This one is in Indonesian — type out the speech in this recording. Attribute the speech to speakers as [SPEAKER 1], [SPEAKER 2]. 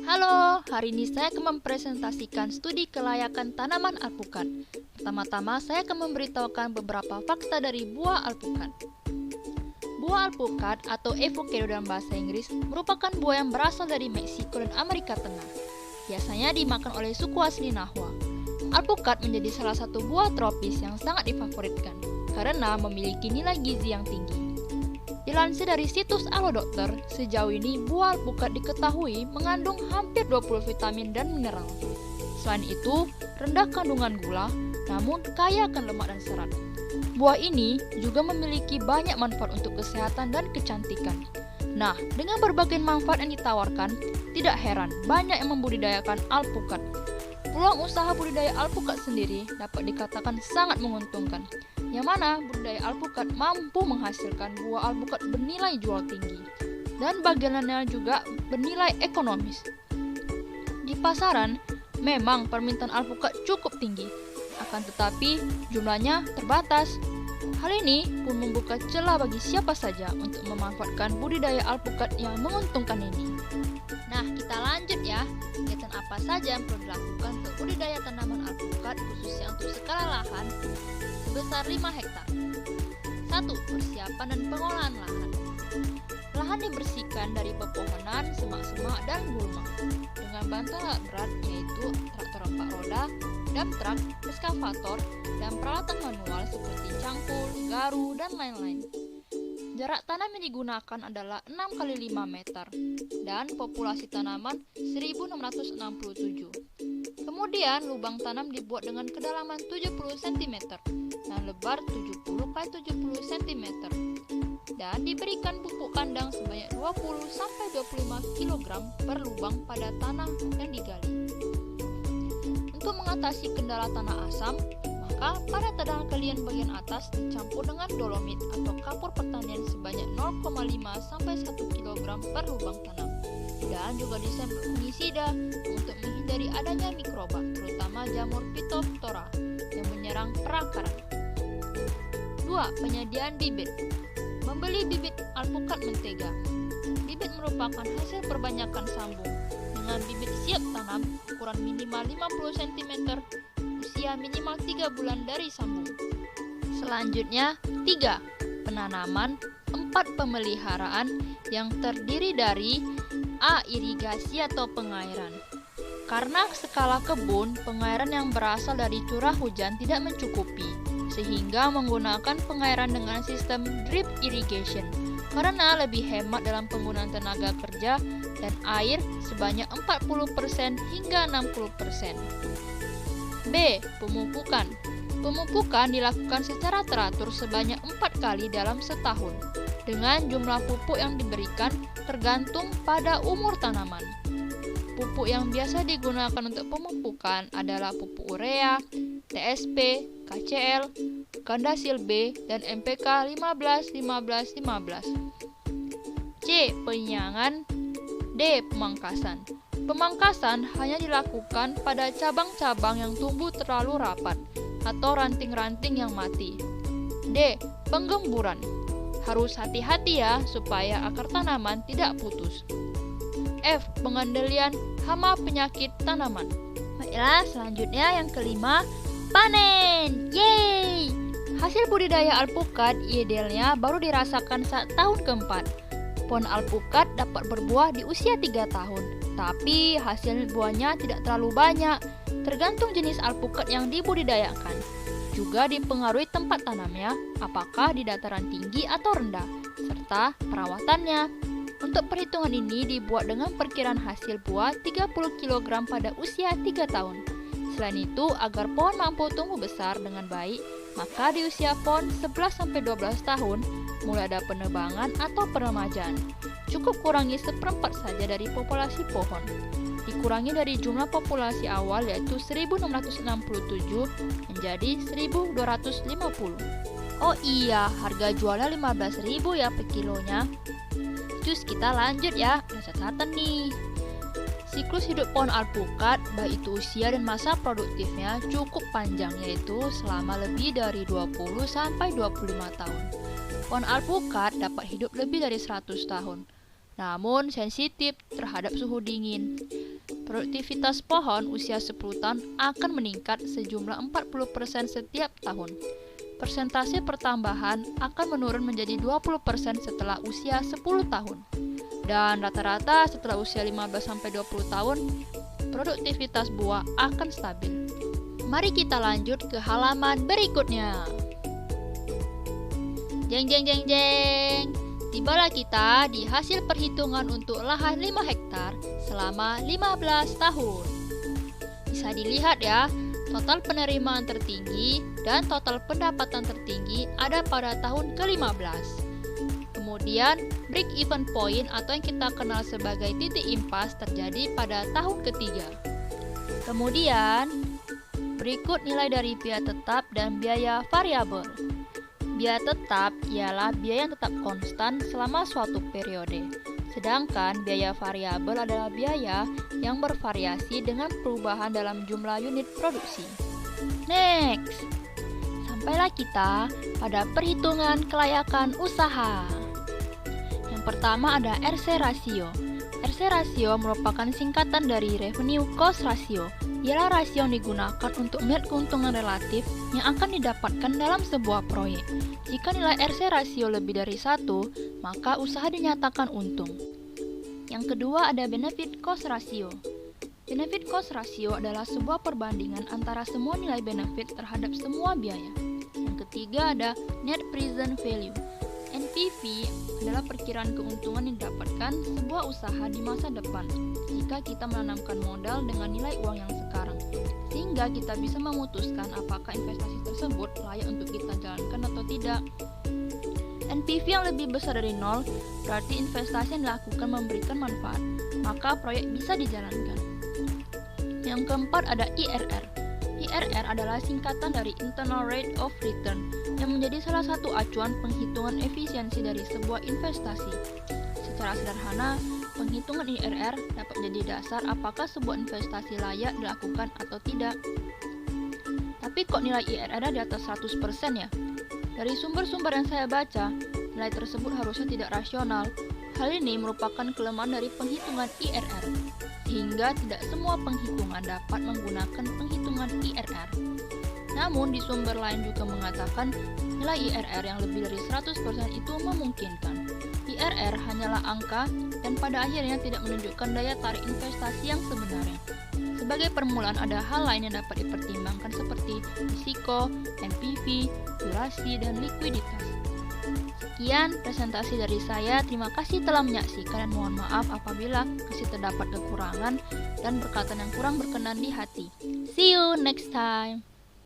[SPEAKER 1] Halo, hari ini saya akan mempresentasikan studi kelayakan tanaman alpukat. Pertama-tama, saya akan memberitahukan beberapa fakta dari buah alpukat. Buah alpukat atau avocado dalam bahasa Inggris merupakan buah yang berasal dari Meksiko dan Amerika Tengah. Biasanya dimakan oleh suku asli Nahua. Alpukat menjadi salah satu buah tropis yang sangat difavoritkan karena memiliki nilai gizi yang tinggi. Dilansir dari situs Alodokter, sejauh ini buah alpukat diketahui mengandung hampir 20 vitamin dan mineral. Selain itu, rendah kandungan gula, namun kaya akan lemak dan serat. Buah ini juga memiliki banyak manfaat untuk kesehatan dan kecantikan. Nah, dengan berbagai manfaat yang ditawarkan, tidak heran banyak yang membudidayakan alpukat. Peluang usaha budidaya alpukat sendiri dapat dikatakan sangat menguntungkan, yang mana budidaya alpukat mampu menghasilkan buah alpukat bernilai jual tinggi, dan bagiannya juga bernilai ekonomis. Di pasaran, memang permintaan alpukat cukup tinggi, akan tetapi jumlahnya terbatas. Hal ini pun membuka celah bagi siapa saja untuk memanfaatkan budidaya alpukat yang menguntungkan ini. Nah, kita lanjut ya. Kegiatan apa saja yang perlu dilakukan untuk budidaya tanaman alpukat khususnya untuk skala lahan sebesar 5 hektar. 1. Persiapan dan pengolahan lahan. Lahan dibersihkan dari pepohonan, semak-semak, dan gulma dengan bantuan alat berat yaitu traktor 4 roda, dump truck, eskavator, dan peralatan manual seperti cangkul, garu, dan lain-lain. Jarak tanam yang digunakan adalah 6 x 5 meter dan populasi tanaman 1667. Kemudian lubang tanam dibuat dengan kedalaman 70 cm dan lebar 70 x 70 cm dan diberikan pupuk kandang sebanyak 20-25 kg per lubang pada tanah yang digali. Untuk mengatasi kendala tanah asam, maka pada cadangan kalian bagian atas dicampur dengan dolomit atau kapur pertanian sebanyak 0,5-1 kg per lubang tanam dan juga disemprot fungisida untuk menghindari adanya mikroba, terutama jamur Phytophthora yang menyerang perakaran. 2. Penyediaan bibit. Membeli bibit alpukat mentega. Bibit merupakan hasil perbanyakan sambung dengan bibit siap tanam ukuran minimal 50 cm, usia minimal 3 bulan dari sambung. Selanjutnya, 3. Penanaman. 4. Pemeliharaan yang terdiri dari A. Irigasi atau pengairan. Karena skala kebun, pengairan yang berasal dari curah hujan tidak mencukupi, sehingga menggunakan pengairan dengan sistem drip irrigation karena lebih hemat dalam penggunaan tenaga kerja dan air sebanyak 40% hingga 60%. B. Pemupukan. Pemupukan dilakukan secara teratur sebanyak 4 kali dalam setahun, dengan jumlah pupuk yang diberikan tergantung pada umur tanaman. Pupuk yang biasa digunakan untuk pemupukan adalah pupuk urea, TSP, KCl, Gandasil B, dan MPK 15-15-15. C. Penyiangan. D. Pemangkasan. Pemangkasan hanya dilakukan pada cabang-cabang yang tumbuh terlalu rapat atau ranting-ranting yang mati. D. Penggemburan. Harus hati-hati ya supaya akar tanaman tidak putus. F. Pengendalian hama penyakit tanaman. Baiklah, selanjutnya yang kelima, panen. Yeay! Hasil budidaya alpukat idealnya baru dirasakan saat tahun keempat. Pohon alpukat dapat berbuah di usia 3 tahun, tapi hasil buahnya tidak terlalu banyak, tergantung jenis alpukat yang dibudidayakan. Juga dipengaruhi tempat tanamnya, apakah di dataran tinggi atau rendah, serta perawatannya. Untuk perhitungan ini dibuat dengan perkiraan hasil buah 30 kg pada usia 3 tahun. Selain itu, agar pohon mampu tumbuh besar dengan baik, maka di usia pohon 11-12 tahun mulai ada penebangan atau peremajaan. Cukup kurangi 1/4 saja dari populasi pohon. Dikurangi dari jumlah populasi awal yaitu 1667 menjadi 1250. Oh iya, harga jualnya 15.000 ya per kilonya. Cus, kita lanjut ya, ada catatan nih. Siklus hidup pohon alpukat, baik itu usia dan masa produktifnya cukup panjang, yaitu selama lebih dari 20-25 tahun. Pohon alpukat dapat hidup lebih dari 100 tahun, namun sensitif terhadap suhu dingin. Produktivitas pohon usia 10 tahun akan meningkat sejumlah 40% setiap tahun. Persentase pertambahan akan menurun menjadi 20% setelah usia 10 tahun. Dan rata-rata setelah usia 15-20 tahun, produktivitas buah akan stabil. Mari kita lanjut ke halaman berikutnya. Jeng jeng jeng jeng. Tibalah kita di hasil perhitungan untuk lahan 5 hektar selama 15 tahun. Bisa dilihat ya, total penerimaan tertinggi dan total pendapatan tertinggi ada pada tahun ke-15. Kemudian, break-even point atau yang kita kenal sebagai titik impas terjadi pada tahun ketiga. Kemudian, berikut nilai dari biaya tetap dan biaya variabel. Biaya tetap ialah biaya yang tetap konstan selama suatu periode. Sedangkan biaya variabel adalah biaya yang bervariasi dengan perubahan dalam jumlah unit produksi. Next, sampailah kita pada perhitungan kelayakan usaha. Yang pertama ada RC ratio. RC ratio merupakan singkatan dari revenue cost ratio. Ialah rasio yang digunakan untuk melihat keuntungan relatif yang akan didapatkan dalam sebuah proyek. Jika nilai RC rasio lebih dari 1, maka usaha dinyatakan untung. Yang kedua ada benefit cost ratio. Benefit cost ratio adalah sebuah perbandingan antara semua nilai benefit terhadap semua biaya. Yang ketiga ada net present value. NPV adalah perkiraan keuntungan yang didapatkan sebuah usaha di masa depan jika kita menanamkan modal dengan nilai uang yang sekarang, sehingga kita bisa memutuskan apakah investasi tersebut layak untuk kita jalankan atau tidak. NPV yang lebih besar dari 0 berarti investasi yang dilakukan memberikan manfaat, maka proyek bisa dijalankan. Yang keempat ada IRR. IRR adalah singkatan dari Internal Rate of Return yang menjadi salah satu acuan penghitungan efisiensi dari sebuah investasi. Secara sederhana, penghitungan IRR dapat menjadi dasar apakah sebuah investasi layak dilakukan atau tidak. Tapi kok nilai IRR di atas 100% ya? Dari sumber-sumber yang saya baca, nilai tersebut harusnya tidak rasional. Hal ini merupakan kelemahan dari penghitungan IRR, sehingga tidak semua penghitungan dapat menggunakan penghitungan IRR. Namun di sumber lain juga mengatakan nilai IRR yang lebih dari 100% itu memungkinkan. IRR hanyalah angka dan pada akhirnya tidak menunjukkan daya tarik investasi yang sebenarnya. Sebagai permulaan ada hal lain yang dapat dipertimbangkan seperti risiko, NPV, durasi, dan likuiditas. Sekian presentasi dari saya. Terima kasih telah menyaksikan dan mohon maaf apabila masih terdapat kekurangan dan perkataan yang kurang berkenan di hati. See you next time.